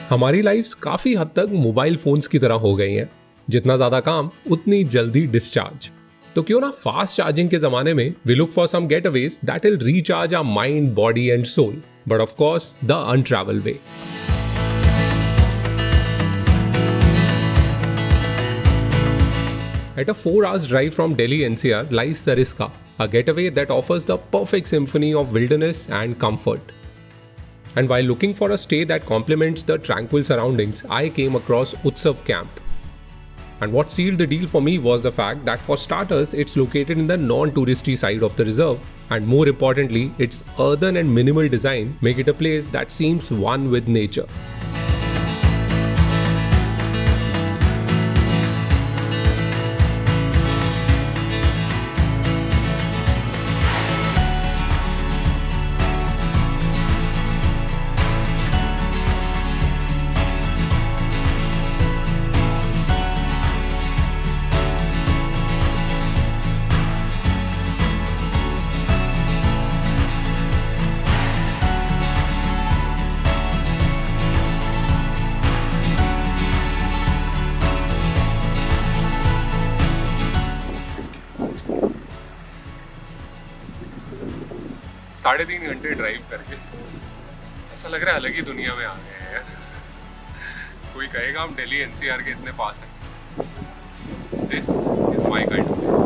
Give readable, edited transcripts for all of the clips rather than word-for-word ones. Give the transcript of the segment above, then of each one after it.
हमारी लाइफ्स काफी हद तक मोबाइल फोन्स की तरह हो गई हैं। जितना ज्यादा काम उतनी जल्दी डिस्चार्ज। तो क्यों ना फास्ट चार्जिंग के जमाने में we look for some getaways that will recharge our mind, body and soul, but of course the untravelled way. At a 4 hours drive from Delhi NCR lies Sariska, a getaway that offers the perfect symphony of wilderness and comfort. And while looking for a stay that complements the tranquil surroundings, I came across Utsav Camp. And what sealed the deal for me was the fact that for starters, it's located in the non-touristy side of the reserve, and more importantly, its earthen and minimal design make it a place that seems one with nature. साढ़े 3 घंटे drive करके ऐसा लग रहा है अलग ही दुनिया में आ गए हैं यार। कोई कहेगा हम दिल्ली एनसीआर के इतने पास हैं। This is my kind of place.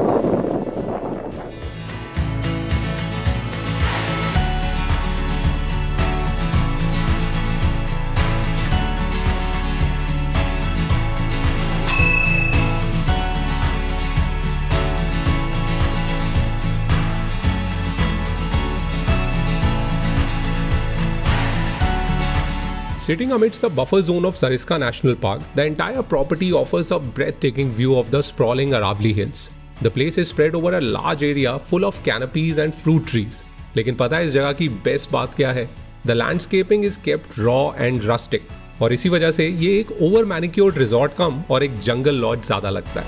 Sitting amidst the buffer zone of Sariska National Park, the entire property offers a breathtaking view of the sprawling Aravalli hills. The place is spread over a large area full of canopies and fruit trees. लेकिन पता है इस जगह की best बात क्या है? The landscaping is kept raw and rustic. और इसी वजह से ये एक ओवर मैनिक्योर्ड रिजॉर्ट कम और एक जंगल लॉज ज्यादा लगता है।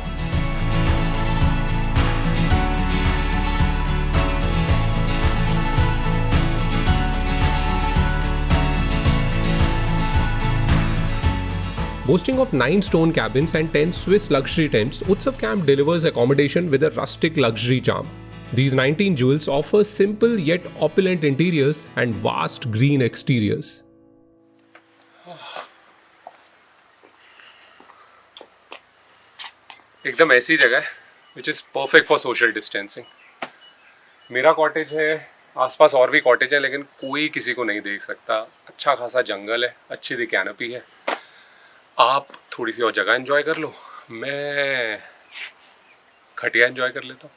Boasting of 9 stone cabins and 10 Swiss luxury tents, Utsav Camp delivers accommodation with a rustic luxury charm. These 19 jewels offer simple yet opulent interiors and vast green exteriors. एकदम ऐसी जगह है which is perfect for social distancing. मेरा cottage है, आसपास और भी cottage है, लेकिन कोई किसी को नहीं देख सकता। अच्छा खासा जंगल है, अच्छी सी कैनोपी है। आप थोड़ी सी और जगह एंजॉय कर लो, मैं खटिया एंजॉय कर लेता हूँ।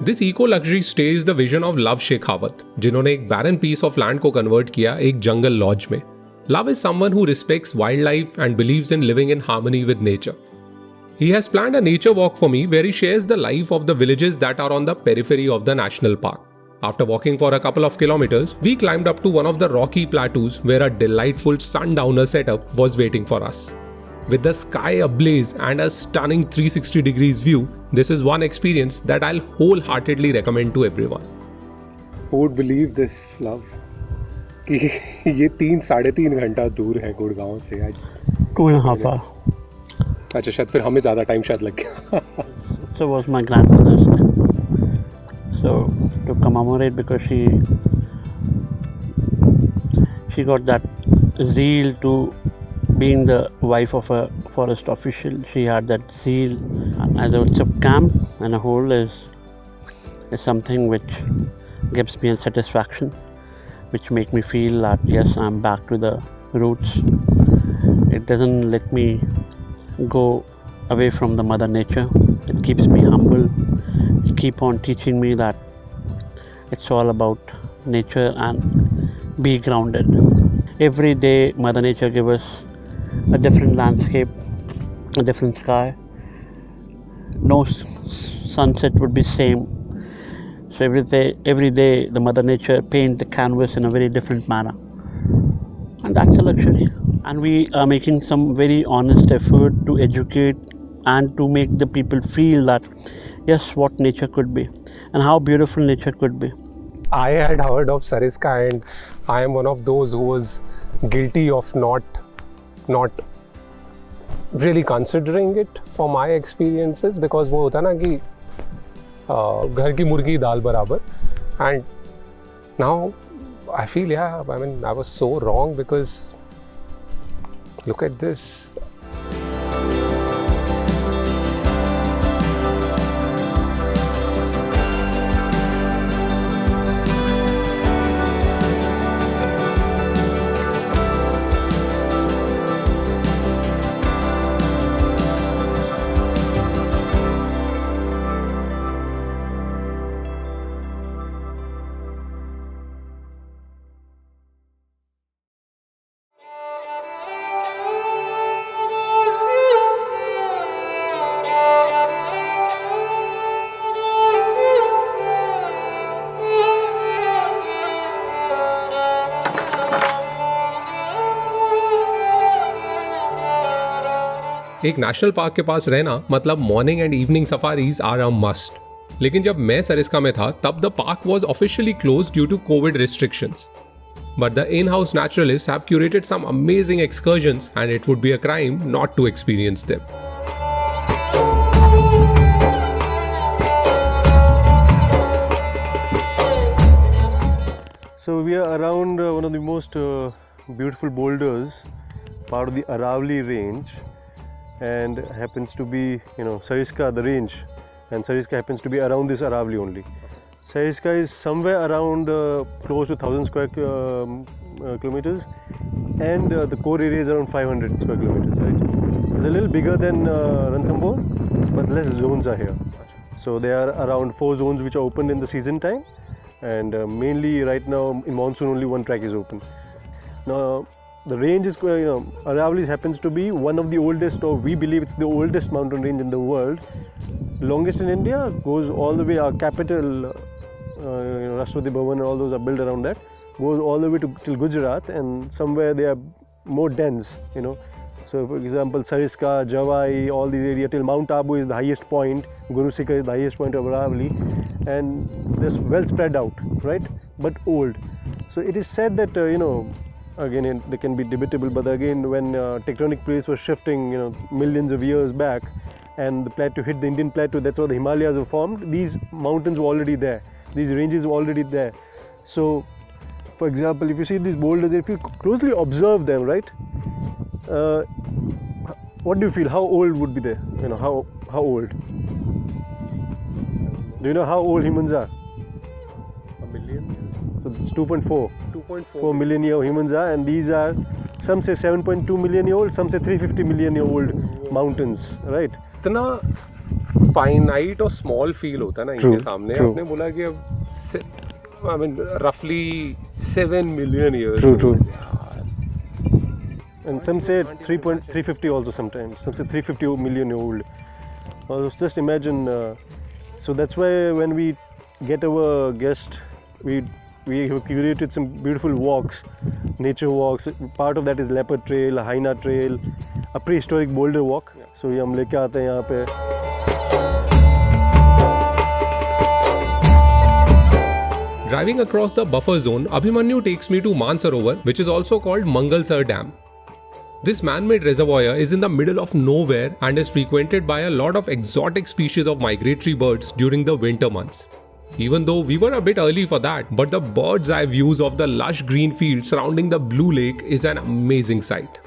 This eco-luxury stay is the vision of Love Shekhawat, जिन्होंने एक barren piece of land को convert किया एक jungle lodge में। Love is someone who respects wildlife and believes in living in harmony with nature. He has planned a nature walk for me where he shares the life of the villages that are on the periphery of the national park. After walking for a couple of kilometers, we climbed up to one of the rocky plateaus where a delightful sundowner setup was waiting for us. With the sky ablaze and a stunning 360 degrees view, this is one experience that I'll wholeheartedly recommend to everyone. Who would believe this, love? कि ये 3-3.5 घंटा दूर है गुड़गांव से। 2.5 hours. अच्छा, शायद फिर हमें ज़्यादा टाइम शायद लग गया। So was my grandmother's name. So to commemorate, because she got that zeal to being the wife of a forest official. She had that zeal. As a Utsav Camp and a whole is something which gives me a satisfaction, which make me feel that yes, I'm back to the roots. It doesn't let me go away from the mother nature. It keeps me humble. It keep on teaching me that it's all about nature and be grounded. Every day mother nature gives us a different landscape, a different sky. No sunset would be same. So So every day the Mother Nature paint the canvas in a very different manner. And that's a luxury. And we are making some very honest effort to educate and to make the people feel that yes, what nature could be and how beautiful nature could be. I had heard of Sariska, and I am one of those who was guilty of not really considering it for my experiences, because वो होता ना कि घर की मुर्गी दाल बराबर. And now I feel, yeah, I mean, I was so wrong, because look at this. एक national park के पास रहना मतलब morning and evening safaris are a must. लेकिन जब मैं सरिस्का में था तब the park was officially closed due to COVID restrictions. But the in-house naturalists have curated some amazing excursions, and it would be a crime not to experience them. So we are around one of the most beautiful boulders, part of the Aravalli range, and happens to be, Sariska, the range, and Sariska happens to be around this Aravalli only. Sariska is somewhere around close to 1,000 square kilometers, and the core area is around 500 square kilometers, right? It's a little bigger than Ranthambore, but less zones are here. So there are around 4 zones which are open in the season time, and mainly right now in monsoon only one track is open. Now the range is, Aravalli happens to be one of the oldest, or we believe it's the oldest mountain range in the world. Longest in India, goes all the way, our capital, Rashtrapati Bhavan and all those are built around that, goes all the way till Gujarat, and somewhere they are more dense, So for example, Sariska, Javai, all these areas till Mount Abu is the highest point, Guru Sikar is the highest point of Aravalli, and they're well spread out, right? But old. So it is said that, again, they can be debatable, but again, when tectonic plates were shifting, millions of years back, and the plateau hit the Indian plateau, that's how the Himalayas were formed. These mountains were already there, these ranges were already there. So, for example, if you see these boulders, if you closely observe them, right, what do you feel? How old would be they? How old? Do you know how old humans are? A million years. So it's 2.4. 2.4 million year humans are, and these are, some say 7.2 million year old, some say 350 million year old mountains, right? इतना finite और small feel होता है ना इनके सामने. आपने बोला कि अब I mean roughly 7 million years. True. And some say 350 also sometimes. Some say 350 million year old. Just imagine. So that's why when we get our guest, we have curated some beautiful walks, nature walks. Part of that is leopard trail, a hyena trail, a prehistoric boulder walk. So ये हम लेके आते हैं यहाँ पे. Driving across the buffer zone, Abhimanyu takes me to Mansarovar, which is also called Mangalsar Dam. This man-made reservoir is in the middle of nowhere and is frequented by a lot of exotic species of migratory birds during the winter months. Even though we were a bit early for that, but the bird's eye views of the lush green fields surrounding the blue lake is an amazing sight.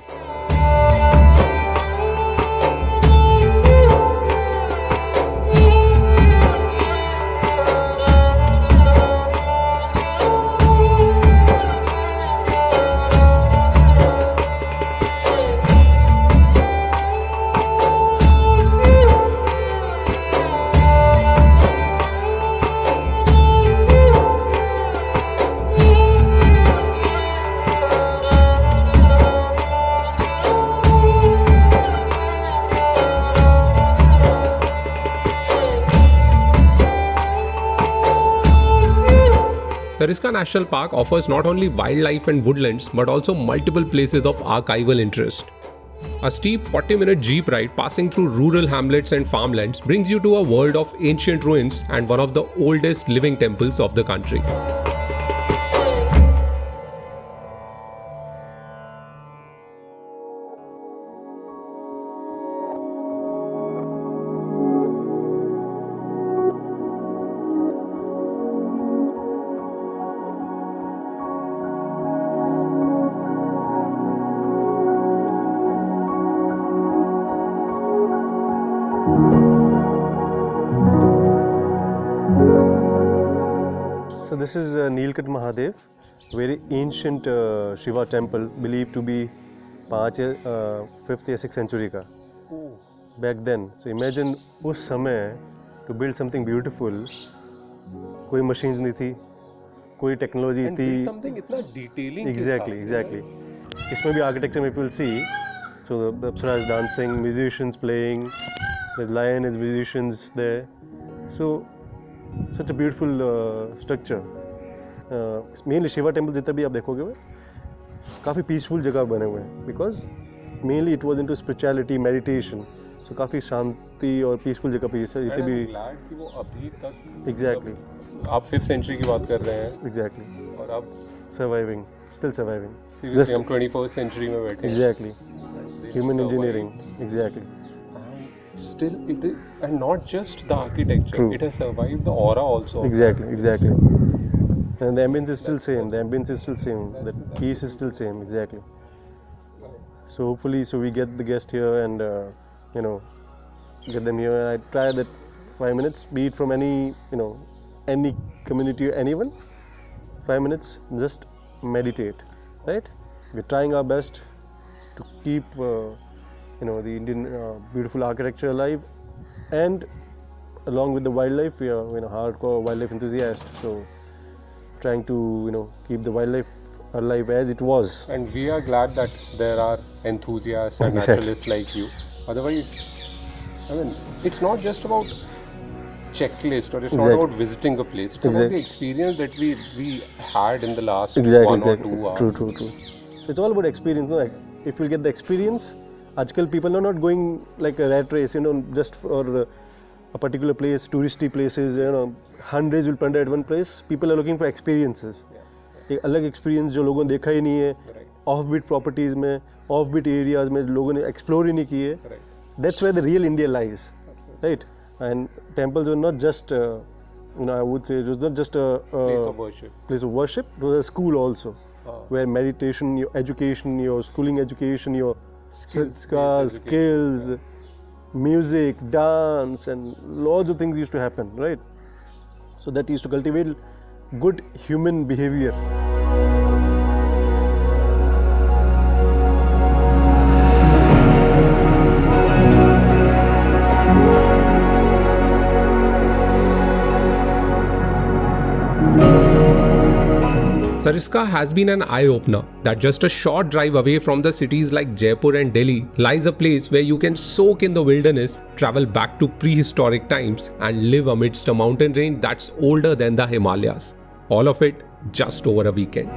Sariska National Park offers not only wildlife and woodlands but also multiple places of archival interest. A steep 40-minute jeep ride passing through rural hamlets and farmlands brings you to a world of ancient ruins and one of the oldest living temples of the country. So this is Neelkat Mahadev, very ancient Shiva temple, believed to be 5th or 6th century ka. Back then. So imagine उस समय to build something beautiful, कोई machines नहीं थी, कोई technology And थी. did something इतना detailing Exactly, exactly. इसमें भी architecture में if you'll see, so the Apsara is dancing, musicians playing, the lion is musicians there. So such a beautiful structure. Mainly Shiva temple जितना भी आप देखोगे वो काफ़ी peaceful जगह बने हुए हैं because mainly it was into spirituality, meditation. So काफ़ी शांति और peaceful जगह पे ये जितने भी. I'm glad कि वो अभी तक. Exactly. आप 5th century की बात कर रहे हैं. Exactly. और अब Surviving, still surviving. seriously हम 21st century में बैठे हैं. Exactly. They Human survive. engineering. Exactly. And still it is, and not just the architecture. True. It has survived the aura also. Exactly, exactly. And the ambience is still same. The ambience is still same. The peace is still same. Exactly. So hopefully, so we get the guest here and get them here. And I try that 5 minutes, be it from any any community or anyone. 5 minutes, just meditate, right? We're trying our best to keep the Indian beautiful architecture alive, and along with the wildlife, we are hardcore wildlife enthusiasts. So trying to keep the wildlife alive as it was. And we are glad that there are enthusiasts and Exactly. naturalists like you. Otherwise, I mean, it's not just about checklist or it's not Exactly. about visiting a place. It's about Exactly. the experience that we had in the last Exactly, 1 or exactly. 2 hours. True. It's all about experience. No? Like, if you'll get the experience, आजकल people are not going like a rat race, just for a particular place, touristy places, hundreds will wander at one place. People are looking for experiences. एक अलग experience जो लोगों ने देखा ही नहीं है, Right. offbeat properties में, offbeat areas में लोगों ने explore ही नहीं किए. Right. That's where the real India lies, right? And temples were not just, I would say it was not just a Place of worship. place of worship. It was a school also, where meditation, your education, your schooling education, your skills, music, dance, and lots of things used to happen, right? So that used to cultivate good human behavior. Sariska has been an eye-opener that just a short drive away from the cities like Jaipur and Delhi lies a place where you can soak in the wilderness, travel back to prehistoric times and live amidst a mountain range that's older than the Himalayas. All of it just over a weekend.